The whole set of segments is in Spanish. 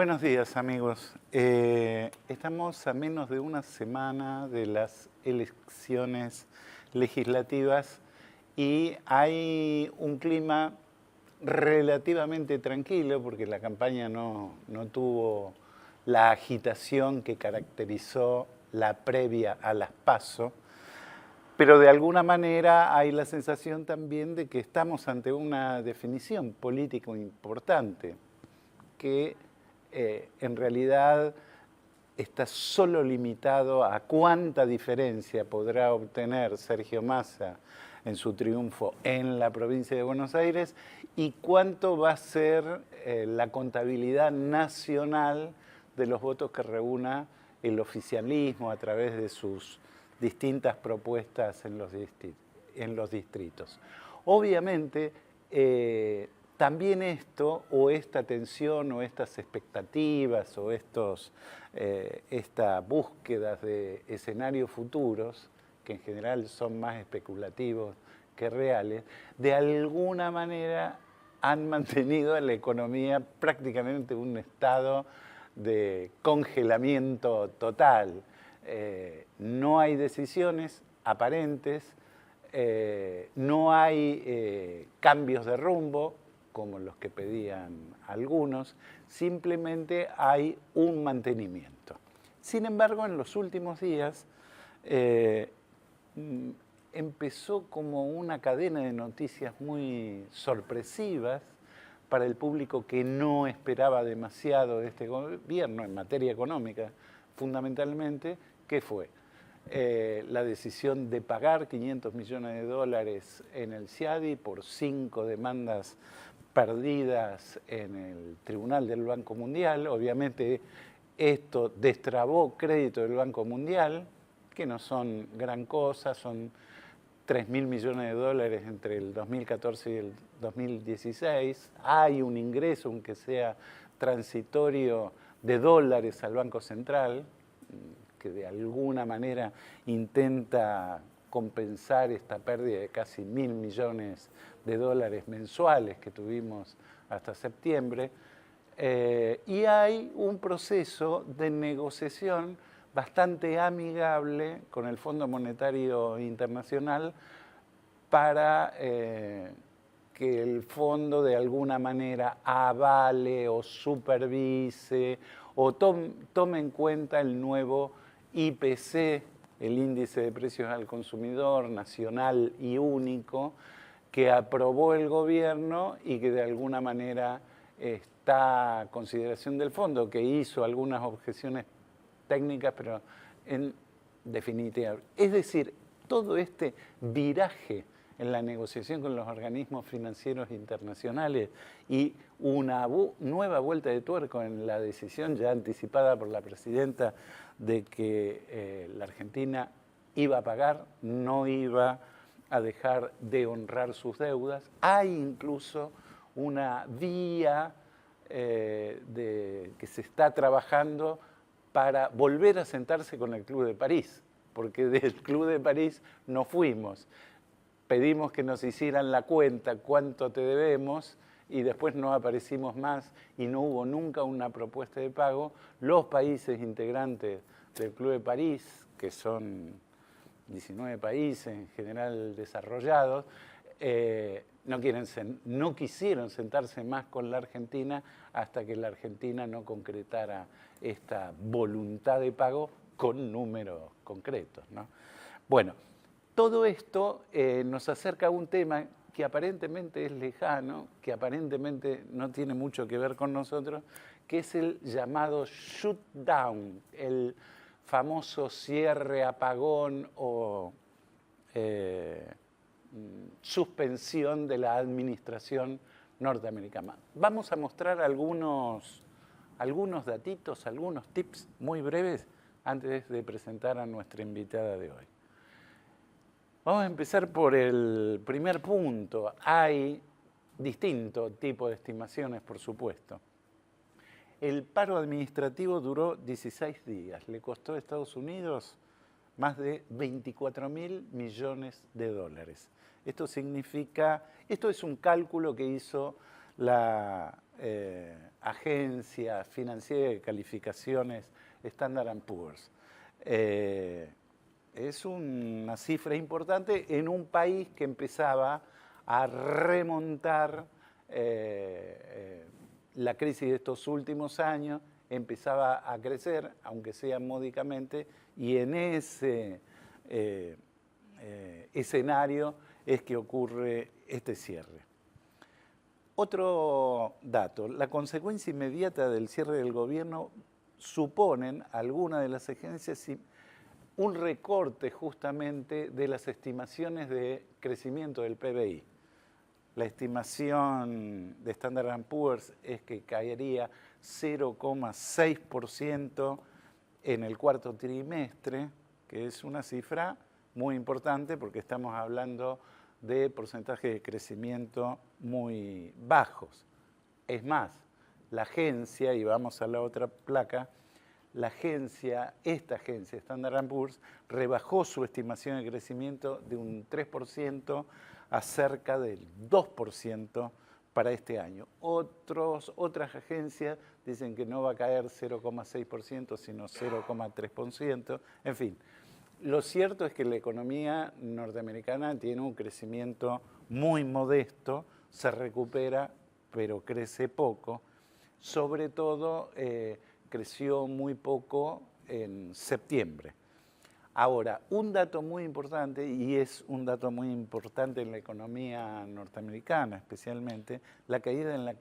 Buenos días, amigos. Estamos a menos de una semana de las elecciones legislativas y hay un clima relativamente tranquilo porque la campaña no tuvo la agitación que caracterizó la previa a las PASO, pero de alguna manera hay la sensación también de que estamos ante una definición política importante que en realidad está solo limitado a cuánta diferencia podrá obtener Sergio Massa en su triunfo en la provincia de Buenos Aires y cuánto va a ser la contabilidad nacional de los votos que reúna el oficialismo a través de sus distintas propuestas en los distritos. Obviamente, también esto, o esta tensión, o estas expectativas, o estas búsquedas de escenarios futuros, que en general son más especulativos que reales, de alguna manera han mantenido a la economía prácticamente en un estado de congelamiento total. No hay decisiones aparentes, no hay cambios de rumbo, como los que pedían algunos, simplemente hay un mantenimiento. Sin embargo, en los últimos días empezó como una cadena de noticias muy sorpresivas para el público que no esperaba demasiado de este gobierno en materia económica, fundamentalmente, ¿qué fue? La decisión de pagar 500 millones de dólares en el CIADI por 5 demandas perdidas en el Tribunal del Banco Mundial. Obviamente esto destrabó crédito del Banco Mundial, que no son gran cosa, son 3.000 millones de dólares entre el 2014 y el 2016. Hay un ingreso, aunque sea transitorio, de dólares al Banco Central, que de alguna manera intenta compensar esta pérdida de casi 1.000 millones de dólares mensuales que tuvimos hasta septiembre. Y hay un proceso de negociación bastante amigable con el Fondo Monetario Internacional para que el fondo de alguna manera avale o supervise o tome en cuenta el nuevo IPC, el índice de precios al consumidor nacional y único, que aprobó el gobierno y que de alguna manera está a consideración del fondo, que hizo algunas objeciones técnicas, pero en definitiva. Es decir, todo este viraje en la negociación con los organismos financieros internacionales y una nueva vuelta de tuerco en la decisión ya anticipada por la presidenta de que la Argentina iba a pagar, no iba a dejar de honrar sus deudas. Hay incluso una vía que se está trabajando para volver a sentarse con el Club de París, porque del Club de París no fuimos. Pedimos que nos hicieran la cuenta, cuánto te debemos, y después no aparecimos más y no hubo nunca una propuesta de pago. Los países integrantes del Club de París, que son 19 países en general desarrollados, no quisieron sentarse más con la Argentina hasta que la Argentina no concretara esta voluntad de pago con números concretos, ¿no? Bueno, todo esto nos acerca a un tema que aparentemente es lejano, que aparentemente no tiene mucho que ver con nosotros, que es el llamado shutdown, el famoso cierre, apagón o suspensión de la administración norteamericana. Vamos a mostrar algunos datitos, algunos tips muy breves antes de presentar a nuestra invitada de hoy. Vamos a empezar por el primer punto. Hay distintos tipos de estimaciones, por supuesto. El paro administrativo duró 16 días. Le costó a Estados Unidos más de 24.000 millones de dólares. Esto es un cálculo que hizo la agencia financiera de calificaciones Standard & Poor's. Es una cifra importante en un país que empezaba a remontar la crisis de estos últimos años, empezaba a crecer, aunque sea módicamente, y en ese escenario es que ocurre este cierre. Otro dato, la consecuencia inmediata del cierre del gobierno suponen algunas de las agencias un recorte justamente de las estimaciones de crecimiento del PBI. La estimación de Standard & Poor's es que caería 0,6% en el cuarto trimestre, que es una cifra muy importante porque estamos hablando de porcentajes de crecimiento muy bajos. Es más, la agencia, y vamos a la otra placa, esta agencia, Standard & Poor's, rebajó su estimación de crecimiento de un 3% a cerca del 2% para este año. Otras agencias dicen que no va a caer 0,6%, sino 0,3%. En fin, lo cierto es que la economía norteamericana tiene un crecimiento muy modesto, se recupera, pero crece poco. Sobre todo, creció muy poco en septiembre. Ahora, un dato muy importante, y es un dato muy importante en la economía norteamericana especialmente, la caída en la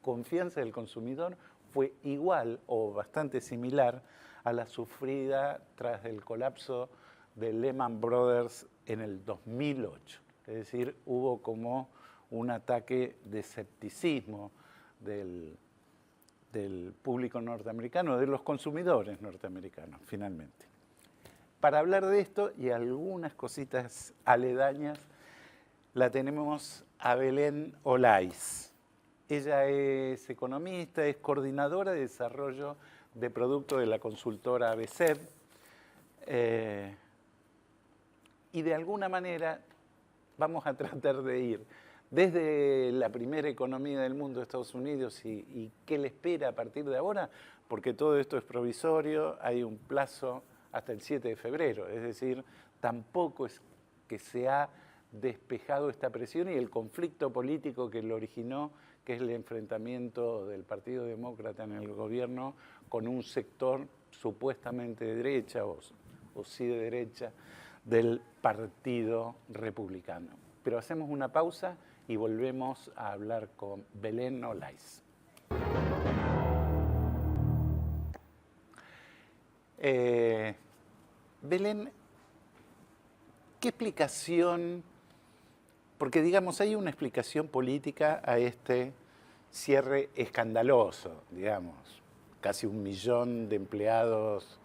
confianza del consumidor fue igual o bastante similar a la sufrida tras el colapso de Lehman Brothers en el 2008. Es decir, hubo como un ataque de escepticismo del público norteamericano, de los consumidores norteamericanos, finalmente. Para hablar de esto y algunas cositas aledañas, la tenemos a Belén Olaiz. Ella es economista, es coordinadora de desarrollo de productos de la consultora ABCEP. Y de alguna manera vamos a tratar de ir desde la primera economía del mundo, Estados Unidos, y qué le espera a partir de ahora, porque todo esto es provisorio, hay un plazo hasta el 7 de febrero, es decir, tampoco es que se ha despejado esta presión y el conflicto político que lo originó, que es el enfrentamiento del Partido Demócrata en el gobierno con un sector supuestamente de derecha o sí de derecha del Partido Republicano. Pero hacemos una pausa y volvemos a hablar con Belén Olaiz. Belén, ¿qué explicación? Porque digamos, hay una explicación política a este cierre escandaloso, digamos, casi 1 millón de empleados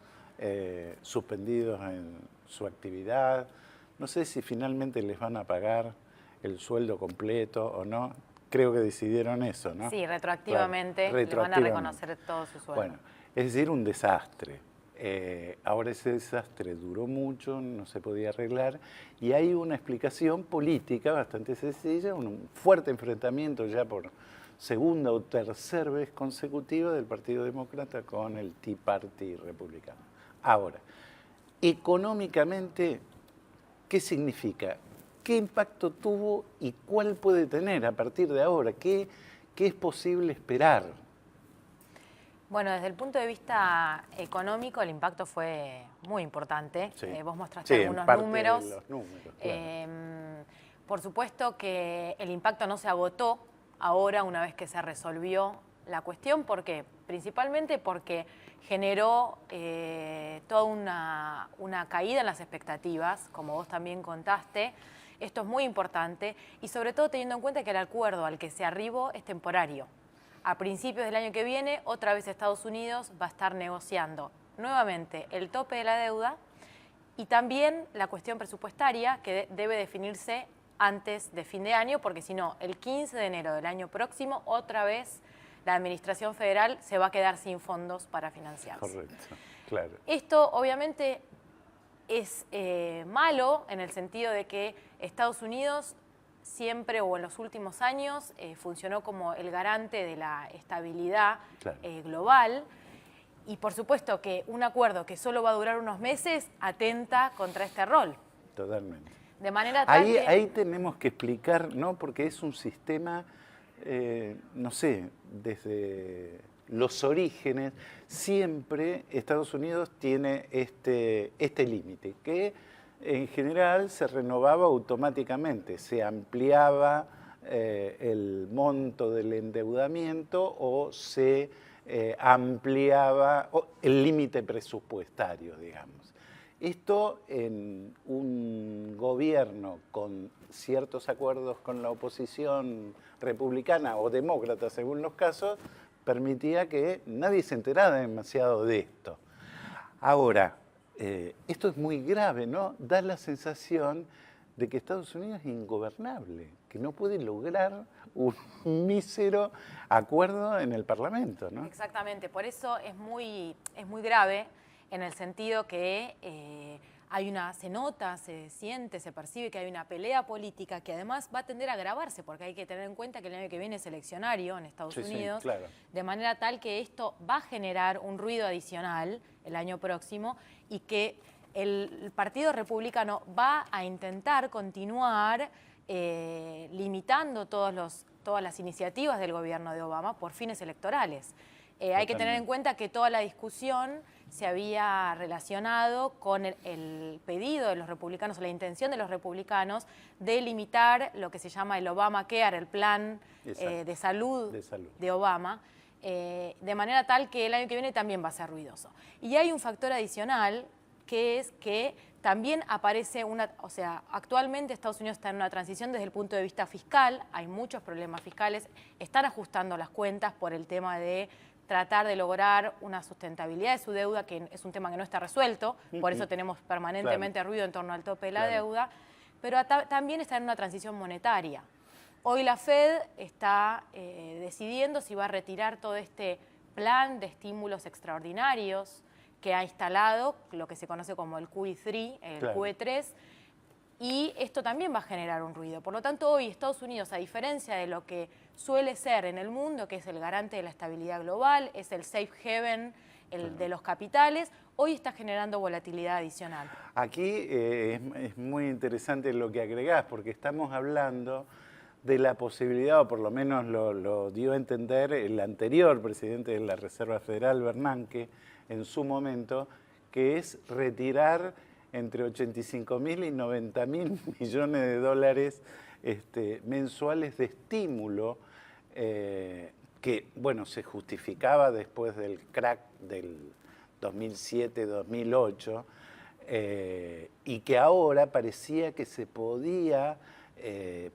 suspendidos en su actividad. No sé si finalmente les van a pagar el sueldo completo o no. Creo que decidieron eso, ¿no? Sí, retroactivamente, claro, les van a reconocer todo su sueldo. Bueno, es decir, un desastre. Ahora ese desastre duró mucho, no se podía arreglar, y hay una explicación política bastante sencilla, un fuerte enfrentamiento ya por segunda o tercera vez consecutiva del Partido Demócrata con el Tea Party republicano. Ahora, económicamente, ¿qué significa? ¿Qué impacto tuvo y cuál puede tener a partir de ahora? ¿Qué es posible esperar? Bueno, desde el punto de vista económico, el impacto fue muy importante. Sí. Vos mostraste algunos números. Los números, claro. Por supuesto que el impacto no se agotó ahora, una vez que se resolvió la cuestión. ¿Por qué? Principalmente porque generó toda una caída en las expectativas, como vos también contaste. Esto es muy importante y sobre todo teniendo en cuenta que el acuerdo al que se arribó es temporario. A principios del año que viene, otra vez Estados Unidos va a estar negociando nuevamente el tope de la deuda y también la cuestión presupuestaria que debe definirse antes de fin de año, porque si no, el 15 de enero del año próximo, otra vez la Administración Federal se va a quedar sin fondos para financiarse. Correcto, claro. Esto obviamente es malo en el sentido de que Estados Unidos siempre o en los últimos años funcionó como el garante de la estabilidad global. Y por supuesto que un acuerdo que solo va a durar unos meses atenta contra este rol. Totalmente. De manera tal que... Ahí tenemos que explicar, ¿no? Porque es un sistema, no sé, desde los orígenes, siempre Estados Unidos tiene este límite, que en general se renovaba automáticamente, se ampliaba el monto del endeudamiento o se ampliaba el límite presupuestario, digamos. Esto en un gobierno con ciertos acuerdos con la oposición republicana o demócrata, según los casos, permitía que nadie se enterara demasiado de esto. Ahora, esto es muy grave, ¿no? Da la sensación de que Estados Unidos es ingobernable, que no puede lograr un mísero acuerdo en el Parlamento, ¿no? Exactamente, por eso es muy grave en el sentido que se nota, se siente, se percibe que hay una pelea política que además va a tender a agravarse, porque hay que tener en cuenta que el año que viene es eleccionario en Estados Unidos, claro. de manera tal que esto va a generar un ruido adicional el año próximo y que el Partido Republicano va a intentar continuar limitando todas las iniciativas del gobierno de Obama por fines electorales. Hay que tener en cuenta que toda la discusión se había relacionado con el pedido de los republicanos, o la intención de los republicanos de limitar lo que se llama el Obamacare, el plan de salud de Obama, de manera tal que el año que viene también va a ser ruidoso. Y hay un factor adicional, que es que también aparece actualmente Estados Unidos está en una transición desde el punto de vista fiscal, hay muchos problemas fiscales, están ajustando las cuentas por el tema de tratar de lograr una sustentabilidad de su deuda, que es un tema que no está resuelto, por eso tenemos permanentemente ruido en torno al tope de la deuda, pero también está en una transición monetaria. Hoy la Fed está decidiendo si va a retirar todo este plan de estímulos extraordinarios que ha instalado, lo que se conoce como el QE3, el QE3, y esto también va a generar un ruido. Por lo tanto, hoy Estados Unidos, a diferencia de lo que suele ser en el mundo, que es el garante de la estabilidad global, es el safe haven de los capitales, hoy está generando volatilidad adicional. Aquí es muy interesante lo que agregás, porque estamos hablando de la posibilidad, o por lo menos lo dio a entender el anterior presidente de la Reserva Federal, Bernanke, en su momento, que es retirar entre 85.000 y 90.000 millones de dólares mensuales de estímulo que, bueno, se justificaba después del crack del 2007-2008 y que ahora parecía que se podía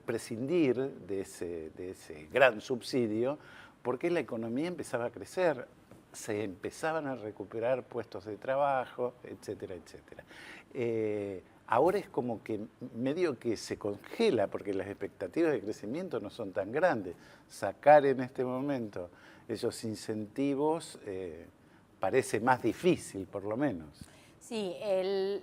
prescindir de ese gran subsidio porque la economía empezaba a crecer, se empezaban a recuperar puestos de trabajo, etcétera, etcétera. Ahora es como que medio que se congela porque las expectativas de crecimiento no son tan grandes. Sacar en este momento esos incentivos parece más difícil, por lo menos. Sí,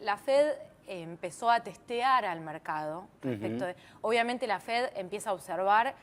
la Fed empezó a testear al mercado respecto de... Obviamente la Fed empieza a observar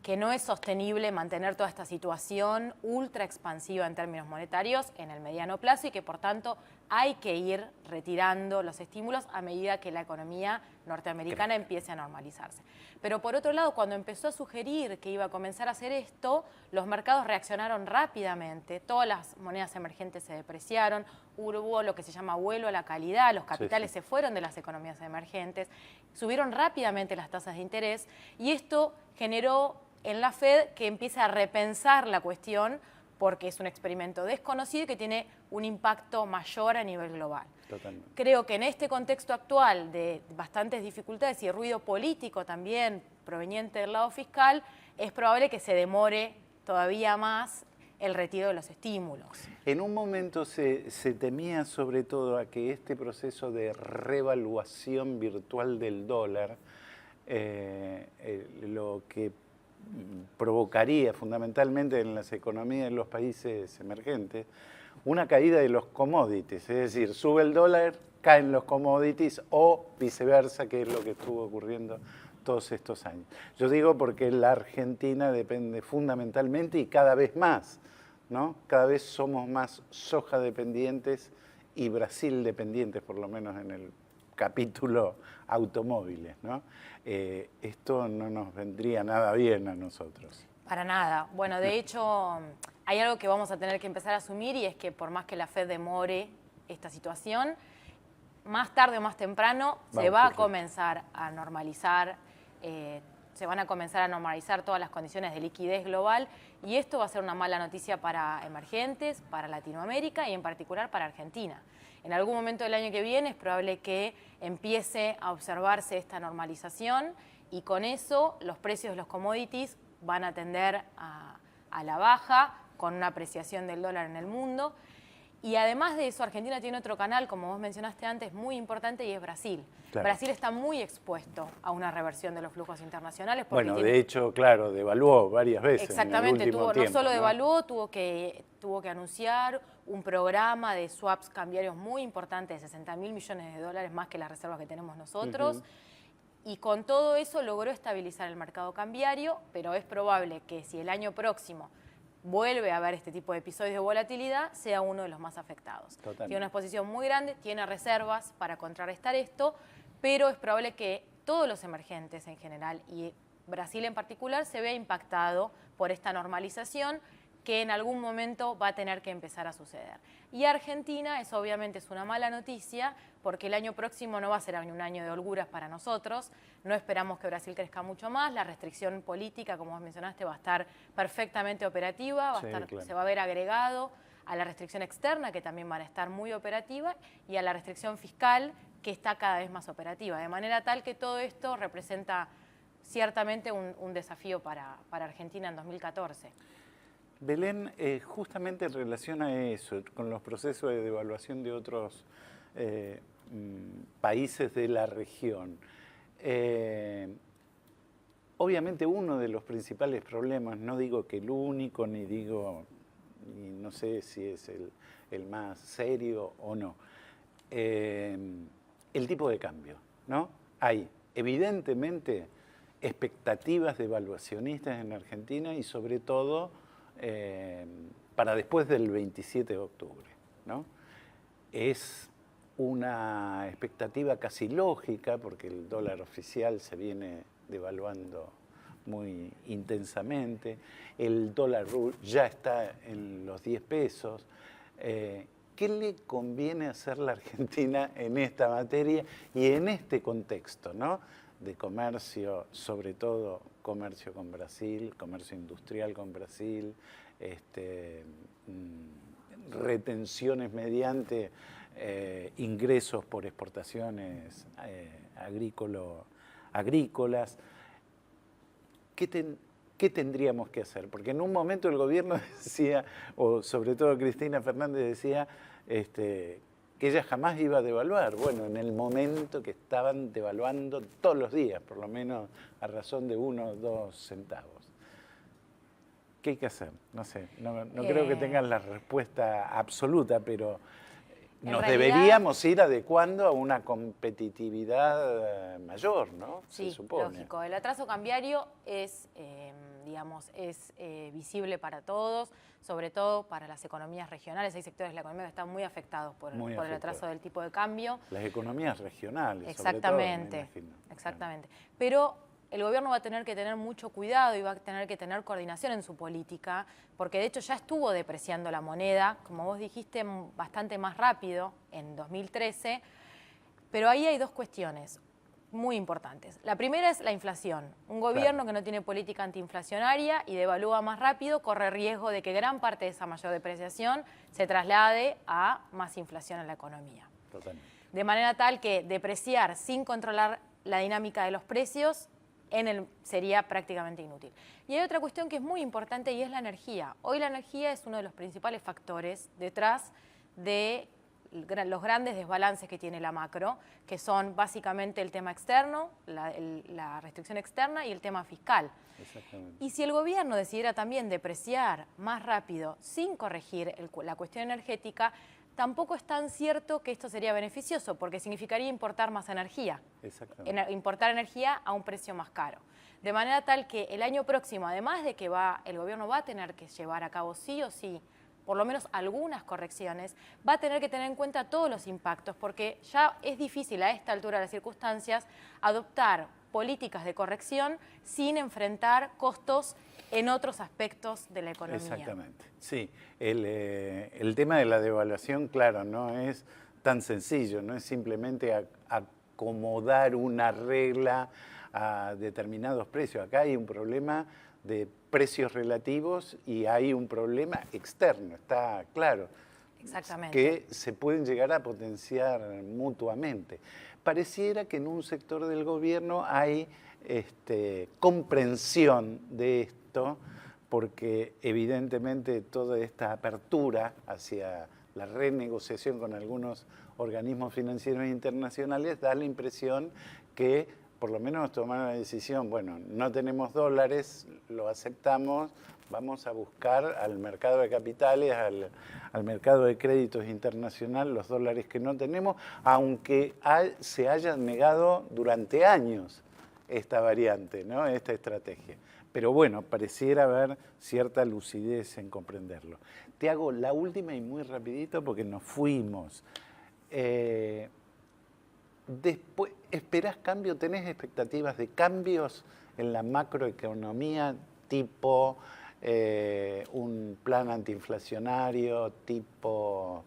que no es sostenible mantener toda esta situación ultra expansiva en términos monetarios en el mediano plazo y que por tanto hay que ir retirando los estímulos a medida que la economía norteamericana empiece a normalizarse. Pero por otro lado, cuando empezó a sugerir que iba a comenzar a hacer esto, los mercados reaccionaron rápidamente, todas las monedas emergentes se depreciaron, hubo lo que se llama vuelo a la calidad, los capitales se fueron de las economías emergentes, subieron rápidamente las tasas de interés y esto generó en la Fed que empiece a repensar la cuestión porque es un experimento desconocido y que tiene un impacto mayor a nivel global. Totalmente. Creo que en este contexto actual de bastantes dificultades y ruido político también proveniente del lado fiscal, es probable que se demore todavía más el retiro de los estímulos. En un momento se temía sobre todo a que este proceso de revaluación virtual del dólar, lo que provocaría fundamentalmente en las economías de los países emergentes una caída de los commodities, es decir, sube el dólar, caen los commodities o viceversa, que es lo que estuvo ocurriendo todos estos años. Yo digo porque la Argentina depende fundamentalmente y cada vez más, ¿no? Cada vez somos más soja dependientes y Brasil dependientes, por lo menos en el capítulo automóviles, ¿no? Esto no nos vendría nada bien a nosotros. Para nada. Bueno, de hecho, hay algo que vamos a tener que empezar a asumir y es que por más que la Fed demore esta situación, más tarde o más temprano se va a comenzar a normalizar, se van a comenzar a normalizar todas las condiciones de liquidez global y esto va a ser una mala noticia para emergentes, para Latinoamérica y en particular para Argentina. En algún momento del año que viene es probable que empiece a observarse esta normalización y con eso los precios de los commodities van a tender a la baja con una apreciación del dólar en el mundo. Y además de eso, Argentina tiene otro canal, como vos mencionaste antes, muy importante y es Brasil. Claro. Brasil está muy expuesto a una reversión de los flujos internacionales. Bueno, de hecho, claro, devaluó varias veces. Exactamente, en el último tiempo, no solo ¿no? devaluó, tuvo que anunciar un programa de swaps cambiarios muy importante de 60.000 millones de dólares, más que las reservas que tenemos nosotros. Y con todo eso logró estabilizar el mercado cambiario, pero es probable que si el año próximo vuelve a haber este tipo de episodios de volatilidad, sea uno de los más afectados. Totalmente. Tiene una exposición muy grande, tiene reservas para contrarrestar esto, pero es probable que todos los emergentes en general y Brasil en particular se vea impactado por esta normalización que en algún momento va a tener que empezar a suceder. Y Argentina obviamente es una mala noticia porque el año próximo no va a ser un año de holguras para nosotros, no esperamos que Brasil crezca mucho más, la restricción política, como vos mencionaste, va a estar perfectamente operativa, claro. Se va a ver agregado a la restricción externa, que también van a estar muy operativa, y a la restricción fiscal, que está cada vez más operativa, de manera tal que todo esto representa ciertamente un desafío para Argentina en 2014. Belén, justamente en relación a eso, con los procesos de devaluación de otros países de la región, obviamente uno de los principales problemas, no digo que el único, ni no sé si es el más serio o no, el tipo de cambio, ¿no? Hay evidentemente expectativas devaluacionistas en Argentina y sobre todo para después del 27 de octubre, ¿no? Es una expectativa casi lógica porque el dólar oficial se viene devaluando muy intensamente, el dólar ya está en los 10 pesos. ¿Qué le conviene hacer la Argentina en esta materia y en este contexto, ¿no? De comercio, sobre todo comercio con Brasil, comercio industrial con Brasil, retenciones mediante ingresos por exportaciones agrícolas? ¿Qué tendríamos que hacer? Porque en un momento el gobierno decía, o sobre todo Cristina Fernández decía, que ella jamás iba a devaluar. Bueno, en el momento que estaban devaluando todos los días, por lo menos a razón de 1 o 2 centavos. ¿Qué hay que hacer? No sé, no creo que tengan la respuesta absoluta, pero nos deberíamos ir adecuando a una competitividad mayor, ¿no? Sí, se supone. Lógico. El atraso cambiario es visible para todos, sobre todo para las economías regionales. Hay sectores de la economía que están muy afectados por el atraso del tipo de cambio. Las economías regionales, exactamente, sobre todo, me imagino. Exactamente. Pero el gobierno va a tener que tener mucho cuidado y va a tener que tener coordinación en su política, porque de hecho ya estuvo depreciando la moneda, como vos dijiste, bastante más rápido en 2013, pero ahí hay dos cuestiones muy importantes. La primera es la inflación. Un gobierno que no tiene política antiinflacionaria y devalúa más rápido corre riesgo de que gran parte de esa mayor depreciación se traslade a más inflación en la economía. Totalmente. De manera tal que depreciar sin controlar la dinámica de los precios sería prácticamente inútil. Y hay otra cuestión que es muy importante y es la energía. Hoy la energía es uno de los principales factores detrás de los grandes desbalances que tiene la macro, que son básicamente el tema externo, la restricción externa y el tema fiscal. Exactamente. Y si el gobierno decidiera también depreciar más rápido sin corregir la cuestión energética, tampoco es tan cierto que esto sería beneficioso, porque significaría importar más energía. Exactamente. Importar energía a un precio más caro. De manera tal que el año próximo, además de que el gobierno va a tener que llevar a cabo sí o sí, por lo menos algunas correcciones, va a tener que tener en cuenta todos los impactos, porque ya es difícil a esta altura de las circunstancias adoptar políticas de corrección sin enfrentar costos en otros aspectos de la economía. Exactamente, sí. El tema de la devaluación, claro, no es tan sencillo, no es simplemente acomodar una regla a determinados precios. Acá hay un problema de precios relativos y hay un problema externo, está claro. Exactamente. Que se pueden llegar a potenciar mutuamente. Pareciera que en un sector del gobierno hay comprensión de esto, porque evidentemente toda esta apertura hacia la renegociación con algunos organismos financieros internacionales da la impresión que por lo menos tomaron la decisión, bueno, no tenemos dólares, lo aceptamos, vamos a buscar al mercado de capitales, al mercado de créditos internacional los dólares que no tenemos, aunque se haya negado durante años esta variante, ¿no? Esta estrategia. Pero bueno, pareciera haber cierta lucidez en comprenderlo. Te hago la última y muy rapidito porque nos fuimos. Después, ¿esperás cambio? ¿Tenés expectativas de cambios en la macroeconomía tipo un plan antiinflacionario, tipo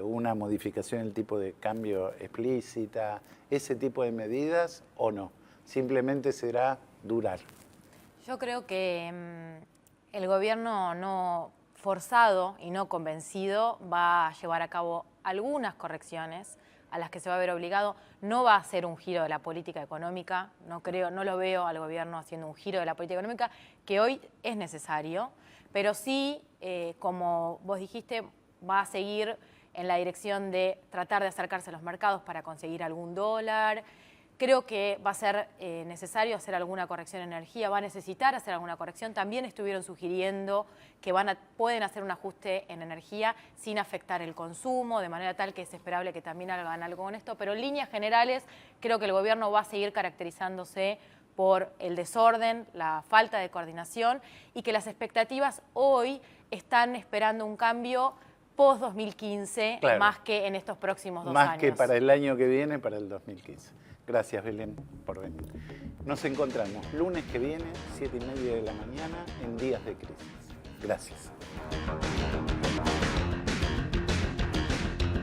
una modificación del tipo de cambio explícita, ese tipo de medidas o no? Simplemente será durar. Yo creo que el gobierno no forzado y no convencido va a llevar a cabo algunas correcciones a las que se va a ver obligado. No va a hacer un giro de la política económica, no lo veo al gobierno haciendo un giro de la política económica, que hoy es necesario, pero sí, como vos dijiste, va a seguir en la dirección de tratar de acercarse a los mercados para conseguir algún dólar. Creo que va a ser necesario hacer alguna corrección en energía, va a necesitar hacer alguna corrección. También estuvieron sugiriendo que pueden hacer un ajuste en energía sin afectar el consumo, de manera tal que es esperable que también hagan algo con esto. Pero en líneas generales creo que el gobierno va a seguir caracterizándose por el desorden, la falta de coordinación y que las expectativas hoy están esperando un cambio post-2015, claro, más que en estos próximos 2 años. Más que para el año que viene, para el 2015. Gracias, Belén, por venir. Nos encontramos lunes que viene, 7:30 de la mañana, en Días de Crisis. Gracias.